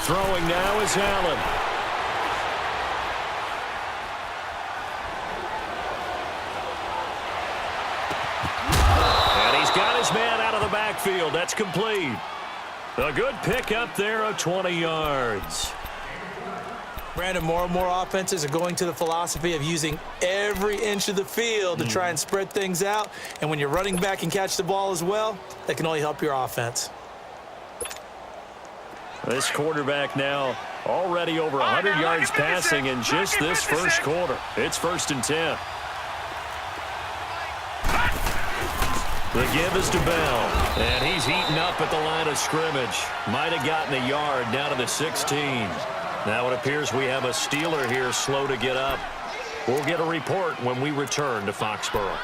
Throwing now is Allen. And he's got his man out of the backfield. That's complete. A good pick up there of 20 yards. Brandon, more and more offenses are going to the philosophy of using every inch of the field to try and spread things out. And when you're running back and catch the ball as well, that can only help your offense. This quarterback now already over 100 yards passing in just this first quarter. It's 1st and 10. The give is to Bell, and he's heating up at the line of scrimmage. Might have gotten a yard down to the 16. Now it appears we have a Steeler here slow to get up. We'll get a report when we return to Foxborough.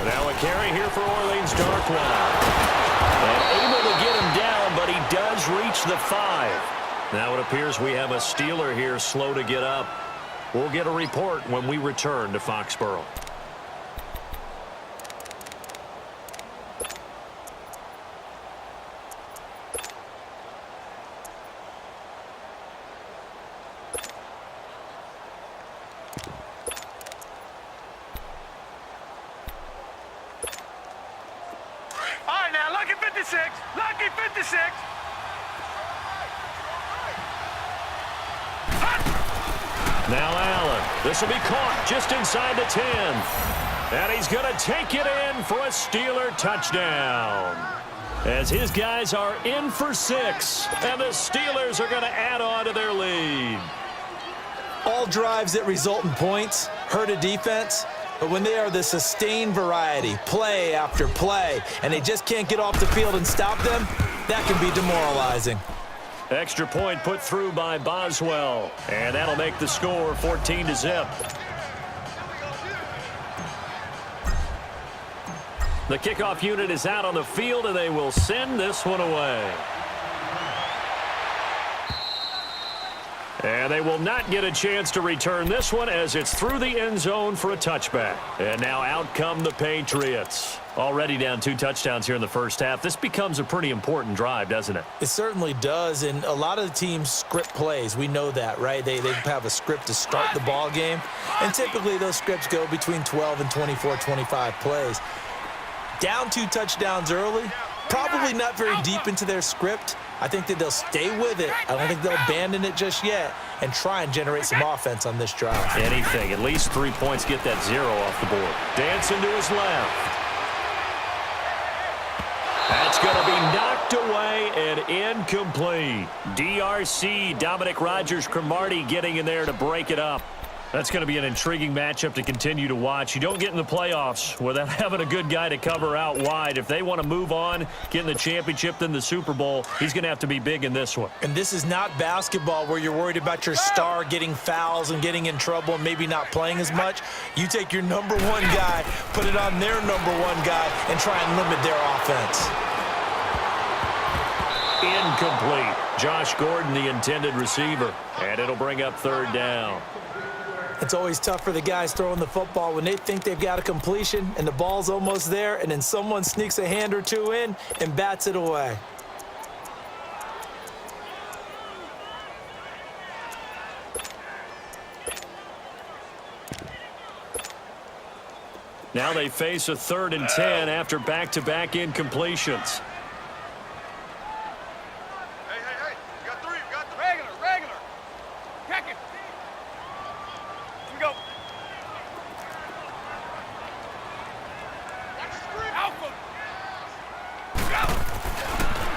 Now a carry here for Orleans Darkwa. And able to get him down, but he does reach the 5. Now it appears we have a Steeler here slow to get up. We'll get a report when we return to Foxborough. Lucky 56. Now Allen. This will be caught just inside the 10. And he's going to take it in for a Steeler touchdown. As his guys are in for 6. And the Steelers are going to add on to their lead. All drives that result in points hurt a defense. But when they are the sustained variety, play after play, and they just can't get off the field and stop them, that can be demoralizing. Extra point put through by Boswell. And that'll make the score 14-0. The kickoff unit is out on the field, and they will send this one away. And they will not get a chance to return this one as it's through the end zone for a touchback. And now out come the Patriots. Already down 2 touchdowns here in the first half. This becomes a pretty important drive, doesn't it? It certainly does, and a lot of the teams script plays. We know that, right? They have a script to start the ball game, and typically those scripts go between 12 and 24, 25 plays. Down 2 touchdowns early, probably not very deep into their script. I think that they'll stay with it. I don't think they'll abandon it just yet and try and generate some offense on this drive. Anything. At least 3 points, get that 0 off the board. Dancing to his left. That's going to be knocked away and incomplete. DRC, Dominic Rodgers-Cromartie getting in there to break it up. That's going to be an intriguing matchup to continue to watch. You don't get in the playoffs without having a good guy to cover out wide. If they want to move on, get in the championship, then the Super Bowl, he's going to have to be big in this one. And this is not basketball where you're worried about your star getting fouls and getting in trouble and maybe not playing as much. You take your number 1 guy, put it on their number 1 guy, and try and limit their offense. Incomplete. Josh Gordon, the intended receiver. And it'll bring up 3rd down. It's always tough for the guys throwing the football when they think they've got a completion and the ball's almost there, and then someone sneaks a hand or 2 in and bats it away. Now they face a 3rd and 10 after back-to-back incompletions.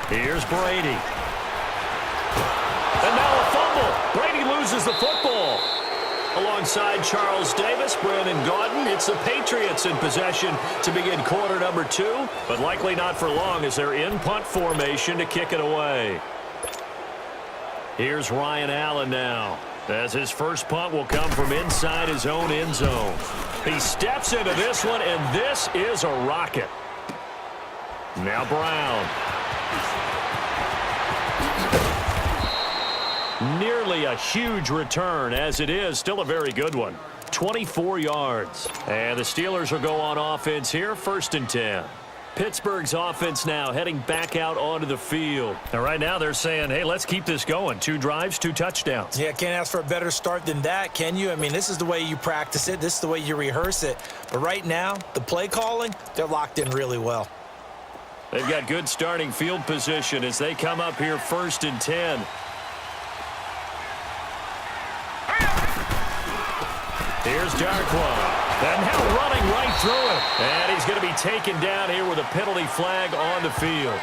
Here's Brady. And now a fumble. Brady loses the football. Alongside Charles Davis, Brandon Gaudin, it's the Patriots in possession to begin quarter number 2, but likely not for long as they're in punt formation to kick it away. Here's Ryan Allen now, as his first punt will come from inside his own end zone. He steps into this one, and this is a rocket. Now Brown. Nearly a huge return, as it is still a very good one. 24 yards. And the Steelers will go on offense here, 1st and 10. Pittsburgh's offense now heading back out onto the field. And right now they're saying, hey, let's keep this going. 2 drives, 2 touchdowns. Yeah, can't ask for a better start than that, can you? I mean, this is the way you practice it. This is the way you rehearse it. But right now, the play calling, they're locked in really well. They've got good starting field position as they come up here 1st and 10. Here's Darkwa. And now running right through it. And he's going to be taken down here with a penalty flag on the field.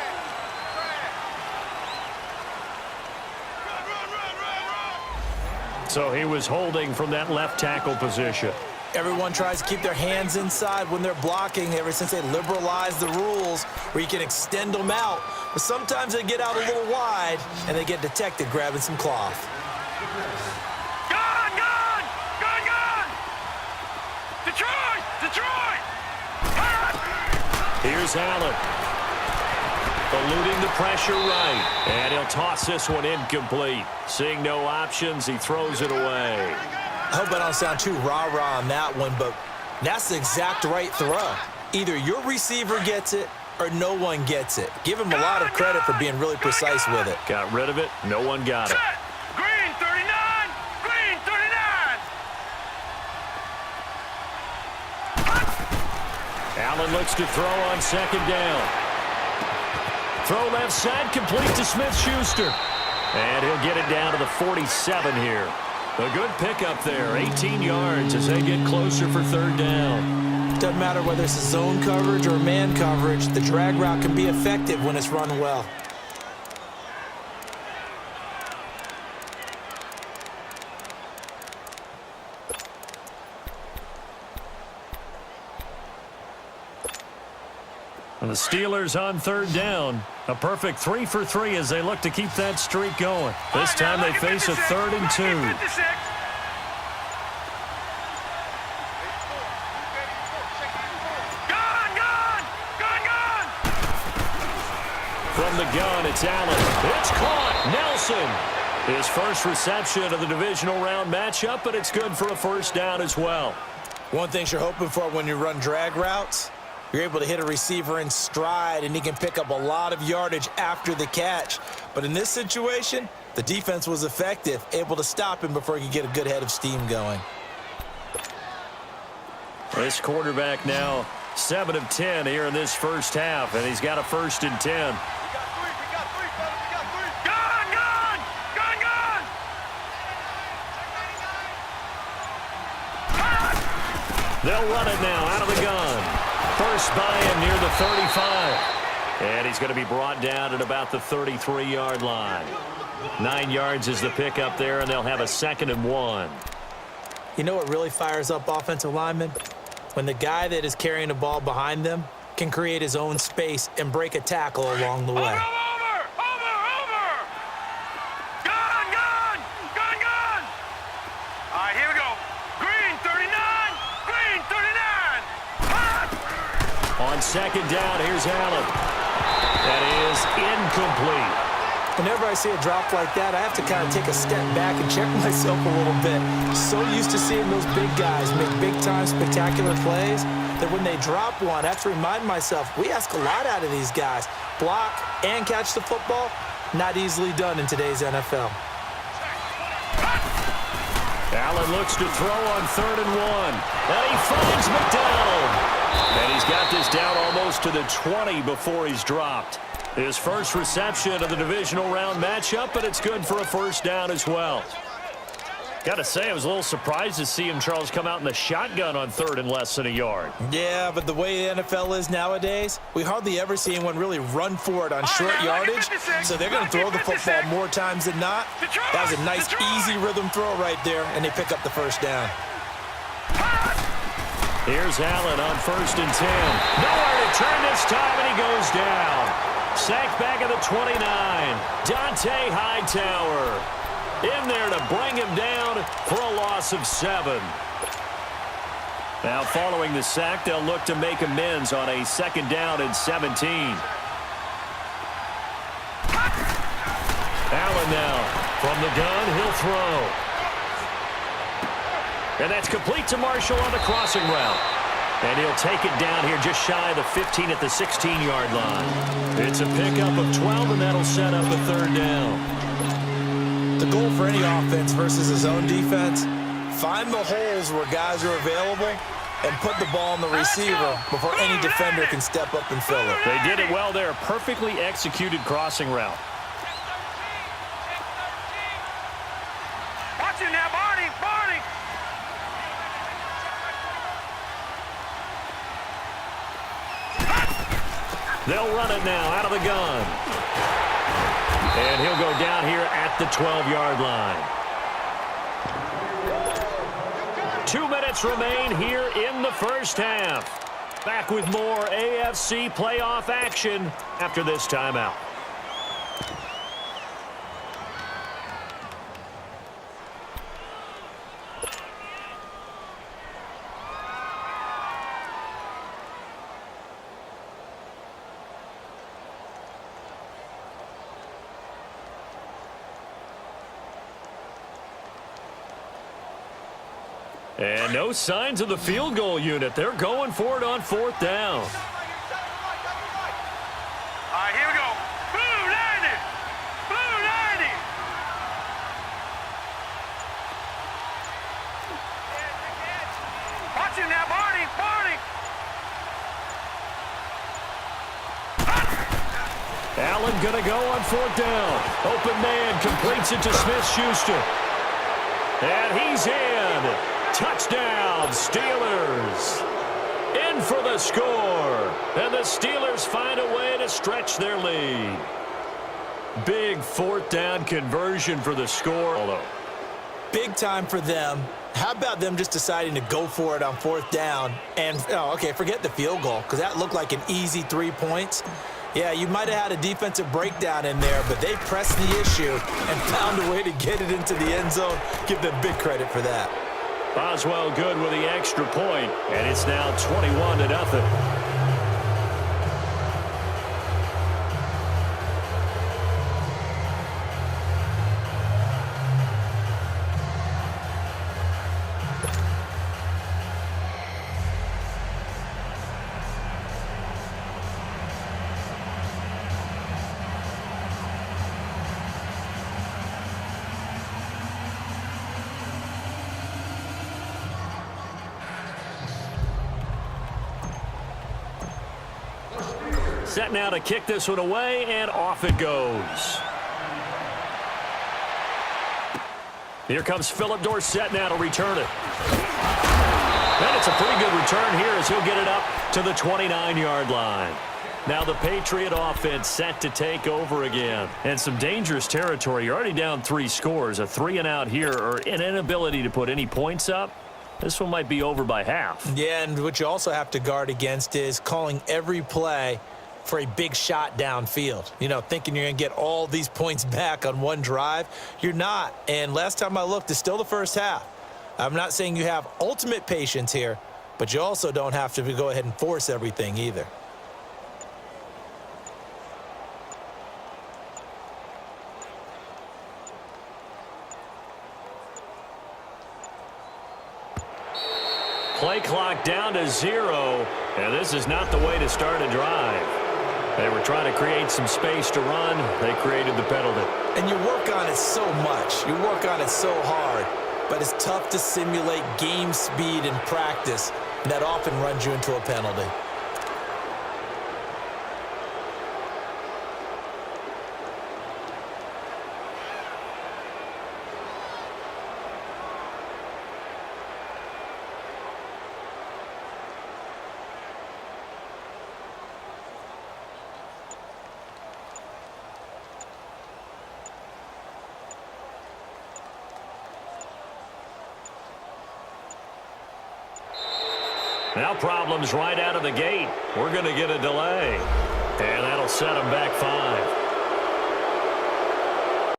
So he was holding from that left tackle position. Everyone tries to keep their hands inside when they're blocking ever since they liberalized the rules where you can extend them out. But sometimes they get out a little wide and they get detected grabbing some cloth. Here's Allen. Eluding the pressure right. And he'll toss this one incomplete. Seeing no options, he throws it away. I hope I don't sound too rah-rah on that one, but that's the exact right throw. Either your receiver gets it or no one gets it. Give him a lot of credit for being really precise with it. Got rid of it. No one got it. Green 39. Green 39. Allen looks to throw on 2nd down. Throw left side, complete to Smith-Schuster. And he'll get it down to the 47 here. A good pickup there, 18 yards as they get closer for 3rd down. Doesn't matter whether it's a zone coverage or man coverage, the drag route can be effective when it's run well. And the Steelers on 3rd down. A perfect 3 for 3 as they look to keep that streak going. This time they face a 3rd and 2. From the gun, it's Allen. It's caught. Nelson. His first reception of the divisional round matchup, but it's good for a 1st down as well. One thing you're hoping for when you run drag routes, you're able to hit a receiver in stride, and he can pick up a lot of yardage after the catch. But in this situation, the defense was effective, able to stop him before he could get a good head of steam going. This quarterback now 7 of 10 here in this 1st half, and he's got a 1st and 10. They'll run it now out of the gun. First by him near the 35. And he's going to be brought down at about the 33-yard line. 9 yards is the pickup there, and they'll have a 2nd and 1. You know what really fires up offensive linemen? When the guy that is carrying the ball behind them can create his own space and break a tackle along the way. On 2nd down, here's Allen. That is incomplete. Whenever I see a drop like that, I have to kind of take a step back and check myself a little bit. So used to seeing those big guys make big-time spectacular plays that when they drop one, I have to remind myself, we ask a lot out of these guys. Block and catch the football, not easily done in today's NFL. Allen looks to throw on 3rd and 1. And he finds McDonald. And he's got this down almost to the 20 before he's dropped. His first reception of the divisional round matchup, but it's good for a 1st down as well. Got to say, I was a little surprised to see him, Charles, come out in the shotgun on 3rd and less than a yard. Yeah, but the way the NFL is nowadays, we hardly ever see anyone really run for it on short yardage, so they're going to throw the football more times than not. That was a nice, easy rhythm throw right there, and they pick up the 1st down. Here's Allen on 1st and 10. Nowhere to turn this time, and he goes down. Sacked back at the 29. Dante Hightower in there to bring him down for a loss of 7. Now following the sack, they'll look to make amends on a 2nd down and 17. Allen now from the gun, he'll throw. And that's complete to Marshall on the crossing route. And he'll take it down here just shy of the 15 at the 16-yard line. It's a pickup of 12, and that'll set up a 3rd down. The goal for any offense versus his own defense, find the holes where guys are available and put the ball on the receiver before any defender can step up and fill it. They did it well there. Perfectly executed crossing route. Watch it now, Barney, Barney. They'll run it now out of the gun. And he'll go down here at the 12-yard line. 2 minutes remain here in the first half. Back with more AFC playoff action after this timeout. And no signs of the field goal unit. They're going for it on 4th down. All right, here we go. Blue 90. Blue 90. Watch it now, Barney, Barney. Allen going to go on 4th down. Open man completes it to Smith-Schuster. And he's in. Touchdown, Steelers. In for the score. And the Steelers find a way to stretch their lead. Big 4th down conversion for the score. Big time for them. How about them just deciding to go for it on 4th down? And, forget the field goal, because that looked like an easy 3 points. Yeah, you might have had a defensive breakdown in there, but they pressed the issue and found a way to get it into the end zone. Give them big credit for that. Boswell good with the extra point, and it's now 21-0. Set now to kick this one away, and off it goes. Here comes Philip Dorsett now to return it. And it's a pretty good return here as he'll get it up to the 29-yard line. Now the Patriot offense set to take over again. And some dangerous territory. You're already down 3 scores. A 3-and-out here, or an inability to put any points up. This one might be over by half. Yeah, and what you also have to guard against is calling every play for a big shot downfield. You know, thinking you're going to get all these points back on one drive. You're not. And last time I looked, it's still the first half. I'm not saying you have ultimate patience here, but you also don't have to go ahead and force everything either. Play clock down to 0, and this is not the way to start a drive. They were trying to create some space to run. They created the penalty. And you work on it so much. You work on it so hard. But it's tough to simulate game speed in practice. And that often runs you into a penalty. Now problems right out of the gate. We're going to get a delay. And that'll set them back 5.